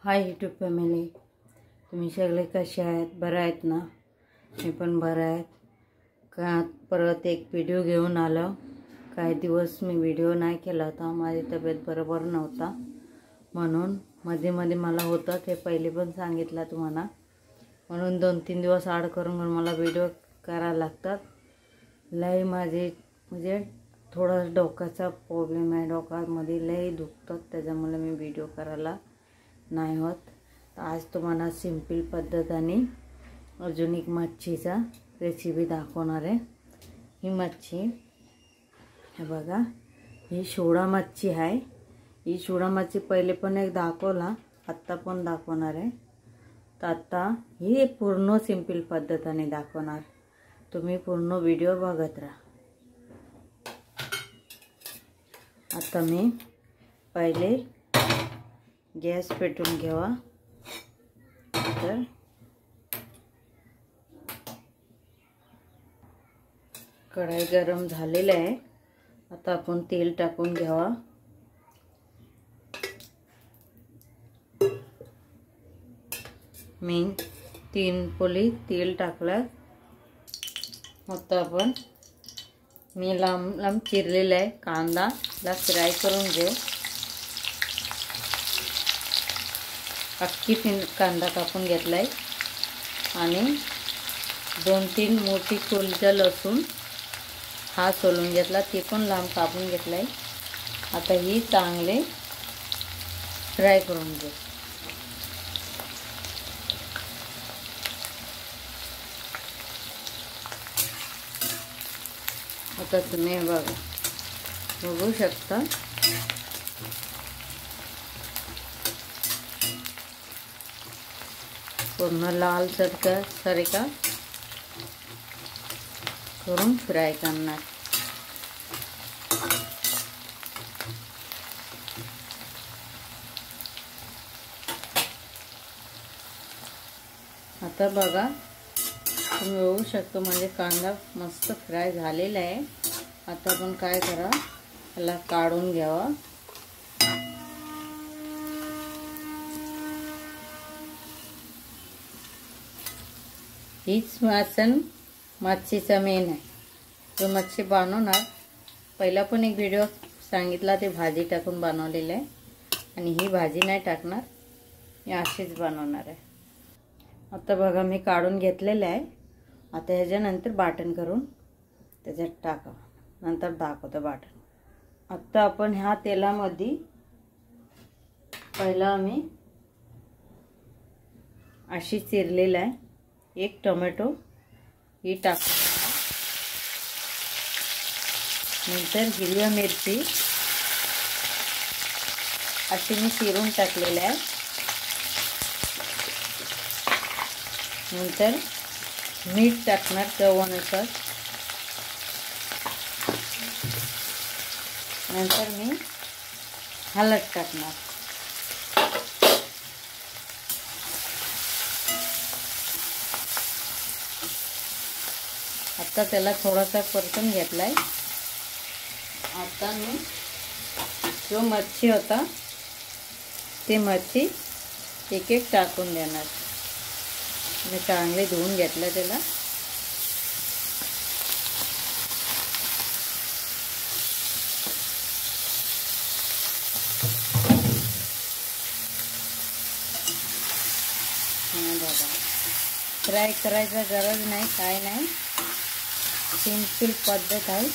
Hi YouTube family, तुम्ही सगळे कसे आहेत? बरं आहेत ना? मी पण बरं आहे. का परत एक व्हिडिओ घेऊन आलो. काही दिवस मी व्हिडिओ नाही केला होता, माझी तब्येत बरोबर नव्हता म्हणून मध्ये मध्ये मला होतं ते पहिले पण सांगितलं तुम्हाला, म्हणून 2-3 दिवस आड करून मला व्हिडिओ करायला लागतात. लय माझे म्हणजे थोडा डोक्याचा प्रॉब्लेम आहे, डोक्यामध्ये लय दुखतात, त्याच्यामुळे मी व्हिडिओ करायला नाही होत. आज तुम्हाला सिंपल पद्धतीने अजून एक मच्छीचा रेसिपी दाखवणार आहे. ही मच्छी हे बघा, ही सोडा मच्छी आहे. ही सोडा मच्छी पहिले पण एक दाखवला, आत्ता पण दाखवणार आहे. तर आता ही पूर्ण सिंपल पद्धतीने दाखवणार, तुम्ही पूर्ण व्हिडिओ बघत राहा. आता मी पहिले गॅस पेटवून घ्यावा. तर कढई गरम झालेली आहे. आता आपण तेल टाकून घ्यावा. मी 3 पोळी तेल टाकलं. आता आपण मी लांब लांब चिरलेला आहे कांदा ला फ्राय करून घेऊ. अख्खी कांदा कापून घेतलाय आणि 2-3 मोठी कोलचा लसूण हा सोलून घेतला, ते पण लांब कापून घेतलाय. आता ही चांगले फ्राय करून घेऊ. आता तुम्ही बघू शकता पूर्ण लाल सारखा करून फ्राय करणार. आता बघा, तुम्ही बघू शकता म्हणजे कांदा मस्त फ्राय झालेला आहे. आता आपण काय करा, याला काढून घ्यावा. हीच वासन मच्छीचा मेन आहे. जो मच्छी बनवणार, पहिला पण एक व्हिडिओ सांगितला, ते भाजी टाकून बनवलेलं आहे. आणि ही भाजी नाही टाकणार, मी अशीच बनवणार आहे. आता बघा, मी काढून घेतलेलं आहे. आता ह्याच्यानंतर बाटण करून त्याच्यात टाका, नंतर दाखवतो बाटण. आता आपण ह्या तेलामध्ये पहिला आम्ही अशी चिरलेला आहे एक टोमॅटो ही टाकू. नंतर हिरव्या मिरची अशी मी चिरून टाकलेल्या आहे. नंतर मीठ टाकणार चवीनुसार. नंतर मी हळद टाकणार. आता त्याला थोडासा परतून घेतलाय. आता मी जो मच्छी होता ते मच्छी एक एक टाकून देणार. मी चांगले धुवून घेतलं त्याला. बघा, फ्राय करायचा गरज नाही, काय नाही, सिंपल पद्धत आहे.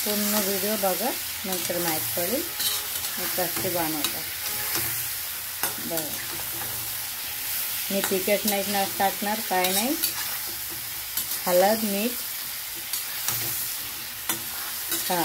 पूर्ण व्हिडिओ बघा, नंतर माहीत पडेल मी कसे बनवतात. बघा, मी तिखट नाही टाकणार, काय नाही. हळद, मीठ, हा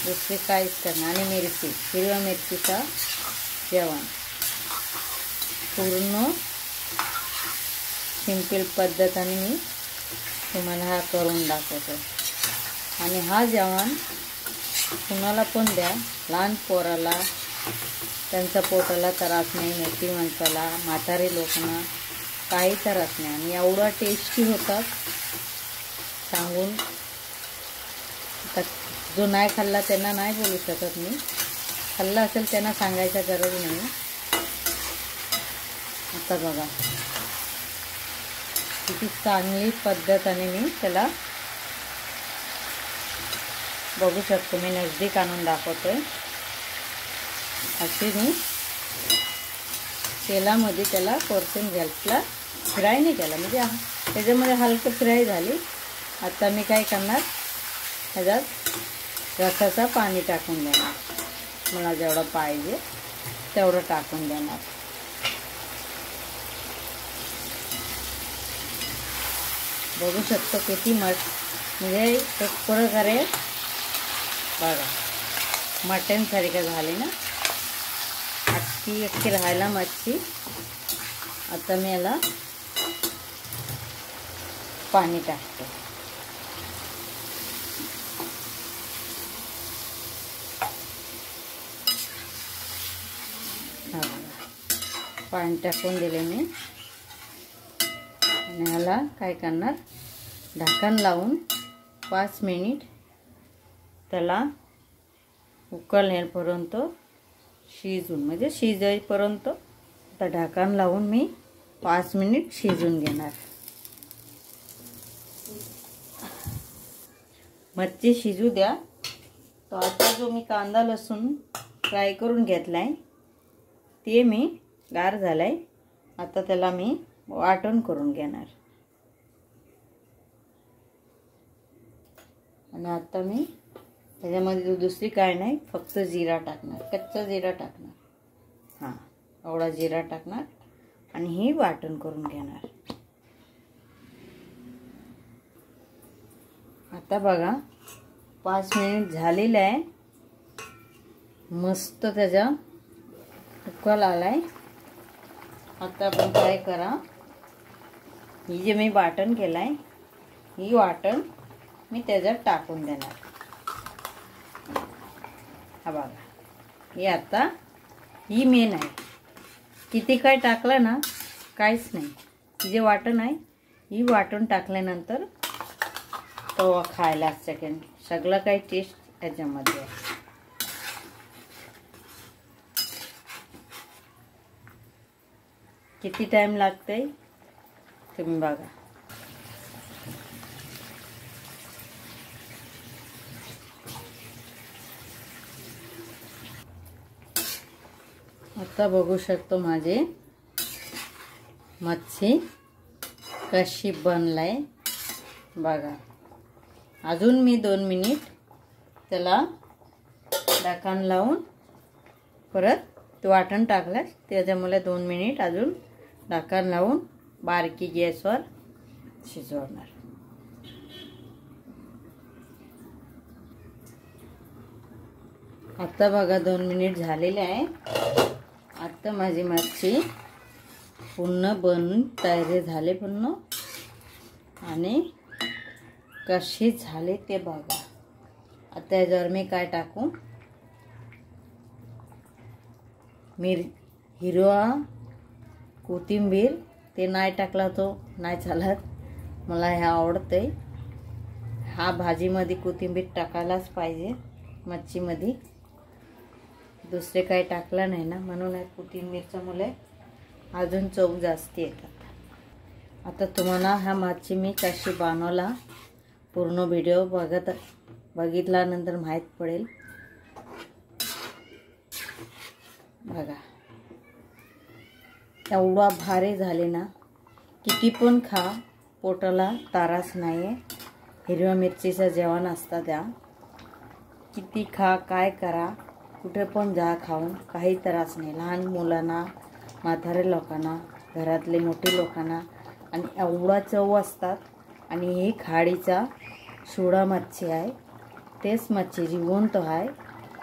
दुसरे काहीच करणार. आणि मिरची, हिरव्या मिरचीचा जेवण. पूर्ण सिंपल पद्धतीने मी तुम्हाला हा करून दाखवतो. आणि हा जेवण कुणाला पण द्या, लहान पोराला, त्यांच्या पोटाला त्रास नाही, मोठी माणसाला, म्हातारी लोकांना काही त्रास नाही. आणि एवढा टेस्टी होतात सांगून, जो नाही खाल्ला त्यांना नाही बोलू शकत मी. खाल्ला असेल त्यांना सांगायचा गरज नाही. आता बघा किती चांगली पद्धतीने मी त्याला बघू शकतो. मी नजदीक आणून दाखवतोय. अशी मी तेलामध्ये त्याला परतून घ्यायला फ्राय नाही केला, म्हणजे त्याच्यामध्ये हलकं फ्राय झाली. आता मी काय करणार, त्याच्यात रसाचं पाणी टाकून देणार. मला जेवढं पाहिजे तेवढं टाकून देणार. बघू शकतो किती म्हणजे एक प्रकारे बघा मटन सारखं झाले ना, अख्खी राहायला मच्छी. आता मी याला पाणी टाकते. पाणी टाकून दिले मी. आणि ह्याला काय करणार, झाकण लावून 5 मिनिट त्याला उकळण्यापर्यंत शिजून, म्हणजे शिजेपर्यंत आता झाकण लावून मी 5 मिनिट शिजून घेणार. मच्छी शिजू द्या. तो आता जो मी कांदा लसूण फ्राय करून घेतलाय ते मी गार झालाय. आता त्याला मी वाटण करून घेणार. आणि आता मी त्याच्यामध्ये दुसरी काय नाही, फक्त जिरा टाकणार, कच्चा जिरा टाकणार. हां, एवढा जिरा टाकणार आणि ही वाटण करून घेणार. आता बघा 5 मिनिट झालेले आहे. मस्त त्याचा उकल आलाय. आता आपण काय करा, ही जे मी वाटण केलाय ही वाटण मी त्याच्यात टाकून देणार. हा बघा, ही आता ही मेन आहे. किती काय टाकलं ना काहीच नाही. ही जे वाटण आहे ही वाटण टाकल्यानंतर तो खायला सेकंड सगळं काही टेस्ट याच्यामध्ये आहे. किती टाइम लागते तुम्ही बघा. आता बघू शकतो माझे मच्छी कशी बनलाय बघा. अजून मी 2 मिनिट त्याला झाकण लावून परत वाटण टाकलं, त्याच्यामुळे 2 मिनिट अजून झाकण लावून बारकी गॅसवर शिजवणार. आता बघा 2 मिनिट झालेले आहे. आता माझी मच्छी पूर्ण बनून तयार झाले पूर्ण. आणि कशी झाले ते बघा. आता याच्यावर मी काय टाकू, हिरवा कोथिंबीर. ते नाही टाकला तो नाही चालत, मला हे आवडते. हा भाजीमध्ये कोथिंबीर टाकायलाच पाहिजे, मच्छीमध्ये. दुसरे काही टाकलं नाही ना, म्हणून कोथिंबीरच्या मुळे अजून चव जास्त येतात. आता तुम्हाला हा मच्छी मी कशी बनवला पूर्ण व्हिडिओ बघितल्यानंतर माहीत पडेल. बघा एवढा भारी झाले ना, किती पण खा पोटाला त्रास नाही आहे. हिरव्या मिरचीचं जेवण असतं त्या. किती खा, काय करा, कुठे पण जा खाऊन काही त्रास नाही. लहान मुलांना, म्हातारे लोकांना, घरातले मोठे लोकांना. आणि एवढा चव असतात. आणि ही खाडीचा सोडा मच्छी आहे. तेच मच्छी जिवंत आहे,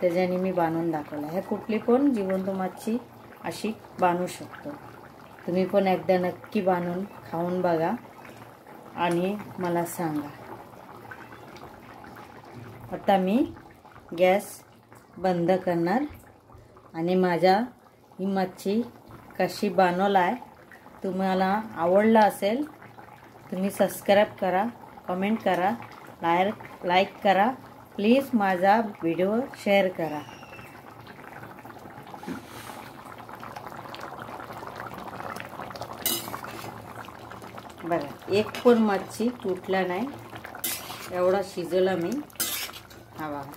त्याच्याने मी बांधून दाखवलं आहे. कुठली पण जिवंत मच्छी अशी बांधू शकतो. तुम्ही पण एकदा नक्की बांधून खाऊन बघा आणि मला सांगा. आता मी गॅस बंद करणार. आणि माझा ही मच्छी कशी बनवला आहे तुम्हाला आवडला असेल, तुम्ही सबस्क्राईब करा, कमेंट करा, लाईक करा. प्लीज माझा व्हिडिओ शेअर करा. बघा एक पण मच्छी तुटला नाही, एवढा शिजवला मी. हा बघा.